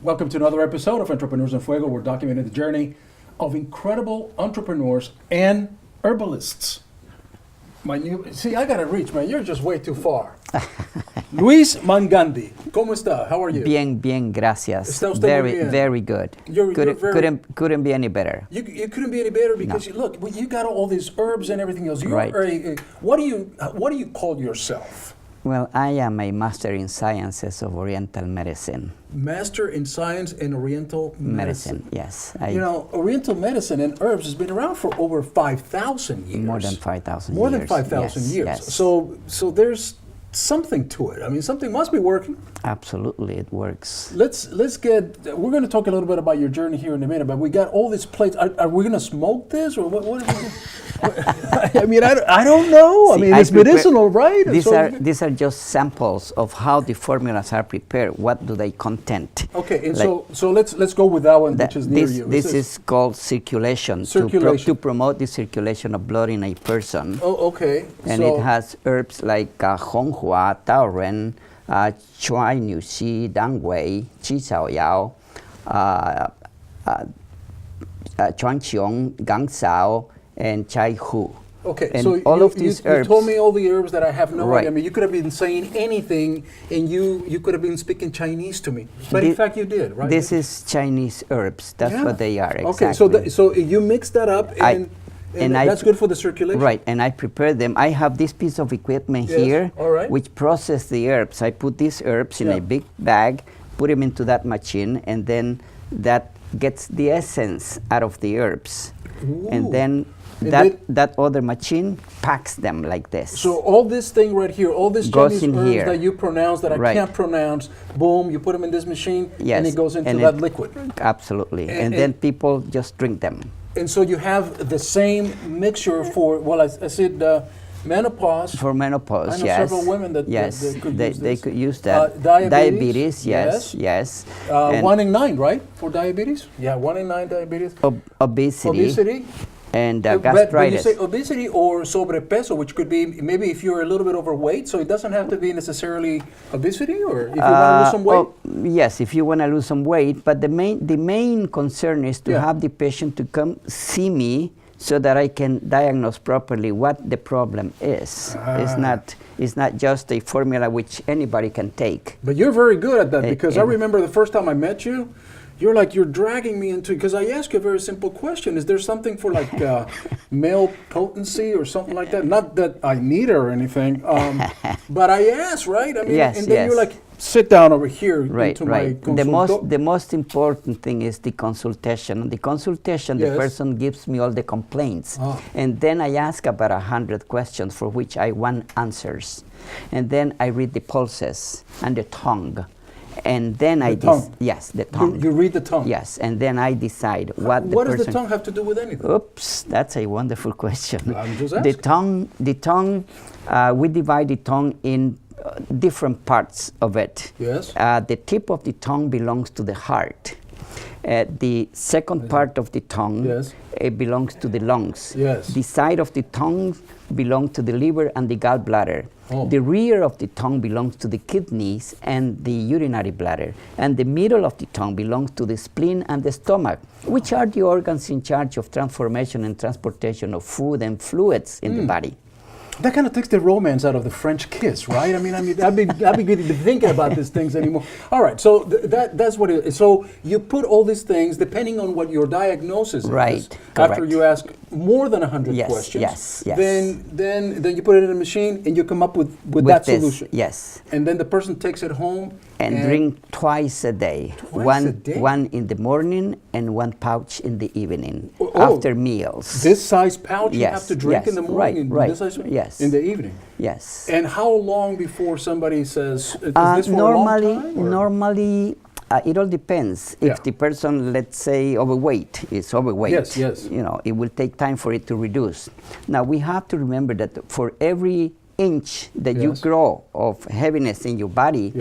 Welcome to another episode of Entrepreneurs in Fuego. We're documenting the journey of incredible entrepreneurs and herbalists. I gotta reach, man. You're just way too far. Luis Mangandi, ¿cómo está? How are you? Bien, gracias. ¿Está usted muy bien? Very good. Couldn't be any better. You couldn't be any better because you got all these herbs and everything else. Right. What do you call yourself? Well, I am a master in sciences of Oriental medicine. Master in science in Oriental medicine. Yes. Oriental medicine and herbs has been around for over 5,000 years. More than 5,000 years. More than 5,000 years. Yes. So there's something to it. I mean, something must be working. Absolutely, it works. We're going to talk a little bit about your journey here in a minute, but we got all these plates. Are we going to smoke this or what are we doing? I mean, I don't know. See, it's medicinal, right? These are just samples of how the formulas are prepared. What do they contain? Okay, and so let's go with that one, which is near you. This is called circulation. To promote the circulation of blood in a person. Oh, okay. And it has herbs like honghua, taoren, chuai niu xi, dang wei, qi xiao yao, chuan qiong, gang sao, and chai hu. Okay, and so all of these herbs. You told me all the herbs that I have no Right. idea. I mean, you could have been saying anything, and you could have been speaking Chinese to me. But in fact, you did, right? This is Chinese herbs. That's what they are, exactly. Okay, so you mix that up, and that's good for the circulation? Right, and I prepare them. I have this piece of equipment here, which process the herbs. I put these herbs in a big bag, put them into that machine, and then that gets the essence out of the herbs. Ooh. And then that other machine packs them like this. So all this thing right here, all this goes Chinese in herbs here. that you pronounce that I can't pronounce, boom, you put them in this machine, and it goes into that liquid. Absolutely, and then people just drink them. And so you have the same mixture for, I said menopause. For menopause, I know several women that they could use that. Diabetes, yes. 1 in 9, right, for diabetes? Yeah, 1 in 9 diabetes. Obesity. And But gastritis. you say obesity or sobrepeso, which could be maybe if you're a little bit overweight, so it doesn't have to be necessarily obesity, or if you want to lose some weight? Yes, if you want to lose some weight, but the main concern is to have the patient to come see me so that I can diagnose properly what the problem is. It's not just a formula which anybody can take. But you're very good at that, because I remember the first time I met you, you're dragging me into, because I asked you a very simple question. Is there something for like male potency or something like that? Not that I need it or anything, but I asked, right? I mean, and then you're like, sit down over here into my consultation. The most important thing is the consultation. The consultation, the person gives me all the complaints. And then I ask about 100 questions for which I want answers. And then I read the pulses and the tongue. And then the tongue. You read the tongue? Yes, and then I decide what the person... What does the tongue have to do with anything? Oops, that's a wonderful question. I'm just asking. The tongue, we divide the tongue in different parts of it. Yes. The tip of the tongue belongs to the heart. The second part of the tongue it belongs to the lungs. Yes. The side of the tongue belongs to the liver and the gallbladder. The rear of the tongue belongs to the kidneys and the urinary bladder. And the middle of the tongue belongs to the spleen and the stomach, which are the organs in charge of transformation and transportation of food and fluids in the body. That kind of takes the romance out of the French kiss, right? I mean, I'd be good to be thinking about these things anymore. All right, so that's what it is. So you put all these things, depending on what your diagnosis is. Correct. After you ask more than 100 questions. Yes. Then you put it in a machine and you come up with that solution. Yes. And then the person takes it home and drink twice a day. One in the morning and one pouch in the evening after meals. This size pouch you have to drink in the morning? Right. This size, yes. In the evening? Yes. And how long before somebody says, is this for a long time? Normally, it all depends. If the person, let's say, is overweight, yes. It will take time for it to reduce. Now, we have to remember that for every inch that you grow of heaviness in your body,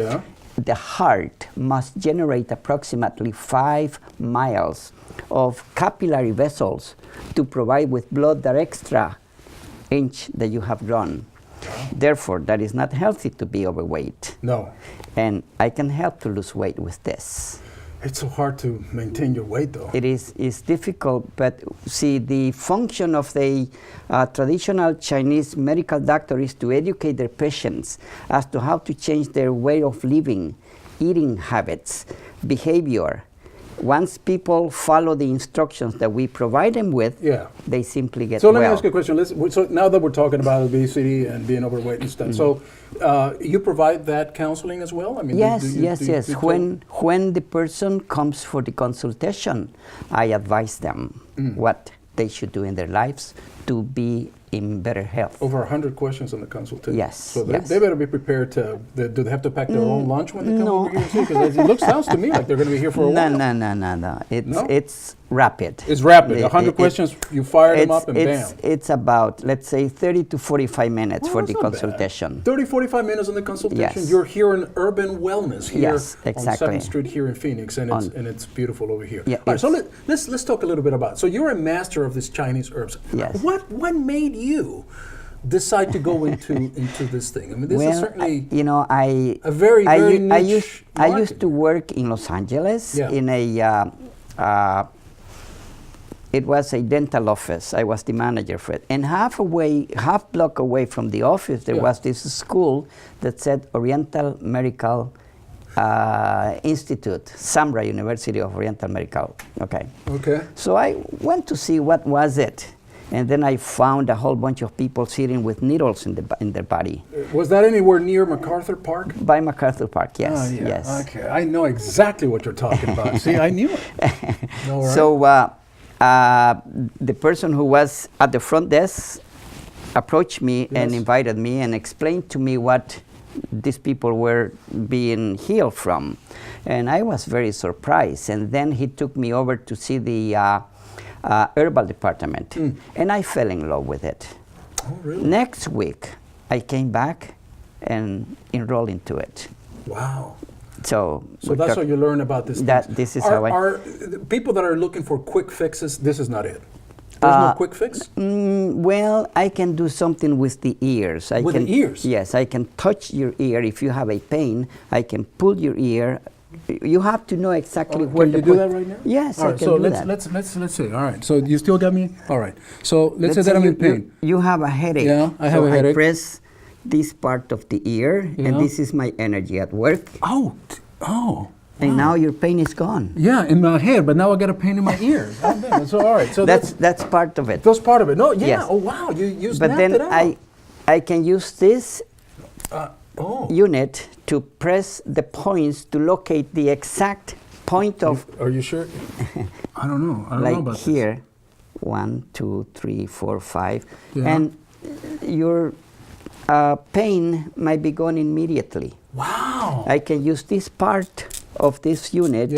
the heart must generate approximately 5 miles of capillary vessels to provide with blood that extra inch that you have grown. Therefore, that is not healthy to be overweight. No. And I can help to lose weight with this. It's so hard to maintain your weight, though. It is. It's difficult, but see, the function of the traditional Chinese medical doctor is to educate their patients as to how to change their way of living, eating habits, behavior. Once people follow the instructions that we provide them with, they simply get well. So let me ask you a question. So now that we're talking about obesity and being overweight and stuff, so you provide that counseling as well? I mean, yes. When the person comes for the consultation, I advise them what they should do in their lives to be in better health. Over 100 questions on the consultation. Yes. So they better be prepared to. Do they have to pack their own lunch when they come over here? Because it sounds to me like they're going to be here for a while. No. It's rapid. It's rapid. 100 questions, you fire them up and bam. It's about, let's say, 30 to 45 minutes for the consultation. 30, 45 minutes on the consultation. Yes. You're here in Urban Wellness here exactly. on 7th Street here in Phoenix, and it's beautiful over here. Yeah, all right, so let's talk a little bit about. So you're a master of these Chinese herbs. Yes. What made you decide to go into this thing? I mean, this is certainly a very niche I used to work in Los Angeles in a it was a dental office. I was the manager for it. And half block away from the office, there was this school that said Oriental Medical Institute, Samra University of Oriental Medical. Okay. So I went to see what was it. And then I found a whole bunch of people sitting with needles in their body. Was that anywhere near MacArthur Park? By MacArthur Park, yes. Yes. Okay, I know exactly what you're talking about. See, I knew it. No, right? So the person who was at the front desk approached me and invited me and explained to me what these people were being healed from. And I was very surprised. And then he took me over to see the herbal department, and I fell in love with it. Oh, really? Next week, I came back and enrolled into it. Wow. So that's how you learn about this. This is how are people that are looking for quick fixes, this is not it? There's no quick fix? Well, I can do something with the ears. The ears? Yes, I can touch your ear. If you have a pain, I can pull your ear. You have to know exactly where to do that right now? Yes, all right, I can do that. Let's see. All right. So you still got me? All right. So let's say that I'm in pain. You have a headache. Yeah, I have a headache. I press this part of the ear, and this is my energy at work. Oh. And now your pain is gone. Yeah, in my head, but now I got a pain in my ears. So all right. So that's part of it. That's part of it. No, yeah. Yes. Oh wow, you but snapped then it out. I can use this unit to press the points to locate the exact point of. Are you sure? I don't know. I don't know about here, this. 1, 2, 3, 4, 5, and your pain might be gone immediately. Wow! I can use this part of this unit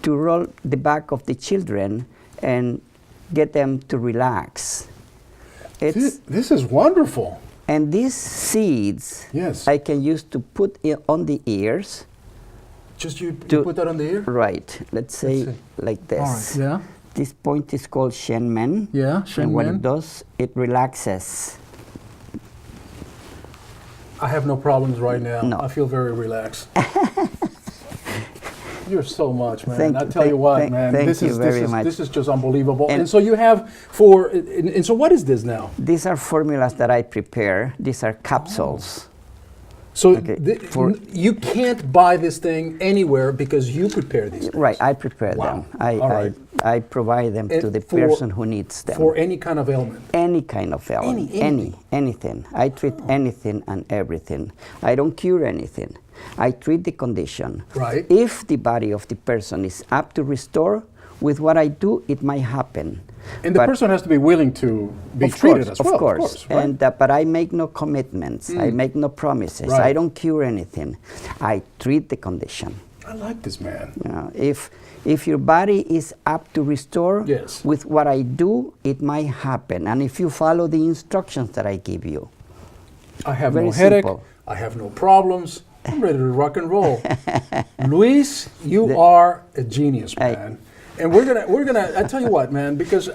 to roll the back of the children and get them to relax. This is wonderful. And these seeds, I can use to put on the ears. Just you put that on the ear? Right. Let's say like this. All right. Yeah. This point is called Shen Men. Yeah, Shen And Men. what it does, it relaxes. I have no problems right now. No. I feel very relaxed. You're so much, man. Thank I tell you what, man. Thank you very much. This is just unbelievable. And so you have and so what is this now? These are formulas that I prepare. These are capsules. So you can't buy this thing anywhere because you prepare these things. Right, I prepare them. I provide them to the person who needs them. For any kind of ailment? Any kind of ailment. Anything. I treat anything and everything. I don't cure anything. I treat the condition. Right. If the body of the person is up to restore, with what I do, it might happen. And the person has to be willing to be treated as well. Of course. Right? And but I make no commitments. I make no promises. Right. I don't cure anything. I treat the condition. I like this, man. You know, if your body is up to restore, with what I do, it might happen. And if you follow the instructions that I give you, I have no headache. I have no problems. I'm ready to rock and roll. Luis, you are a genius, man. And we're gonna. I tell you what, man, because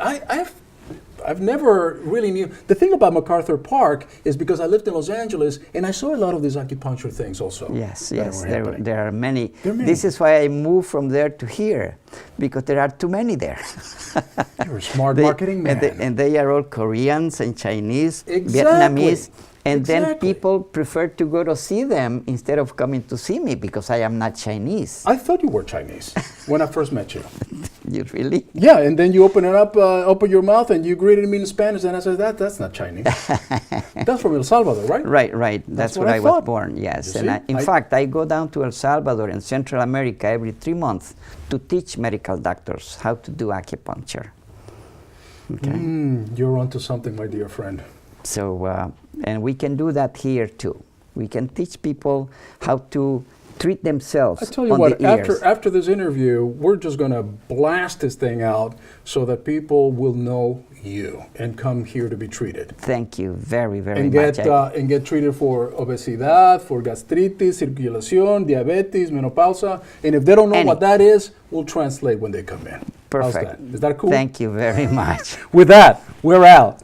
I've never really knew. The thing about MacArthur Park is because I lived in Los Angeles and I saw a lot of these acupuncture things also. Yes, there are many. There are many. This is why I moved from there to here, because there are too many there. You're a smart marketing man. And they are all Koreans and Chinese, Exactly. Vietnamese. And then Exactly. people prefer to go to see them instead of coming to see me because I am not Chinese. I thought you were Chinese when I first met you. You really? Yeah, and then you open it up, open your mouth, and you greeted me in Spanish, and I said, that's not Chinese. That's from El Salvador, right? Right. That's where what I I was thought. born, yes. You And see? in fact, I go down to El Salvador and Central America every 3 months to teach medical doctors how to do acupuncture. Okay. You're onto something, my dear friend. So, and we can do that here too. We can teach people how to treat themselves. I tell you on what, the ears. after this interview, we're just going to blast this thing out so that people will know you and come here to be treated. Thank you very, very And much. and get treated for obesidad, for gastritis, circulación, diabetes, menopausa. And if they don't know what that is, we'll translate when they come in. Perfect. How's that? Is that cool? Thank you very much. With that, we're out.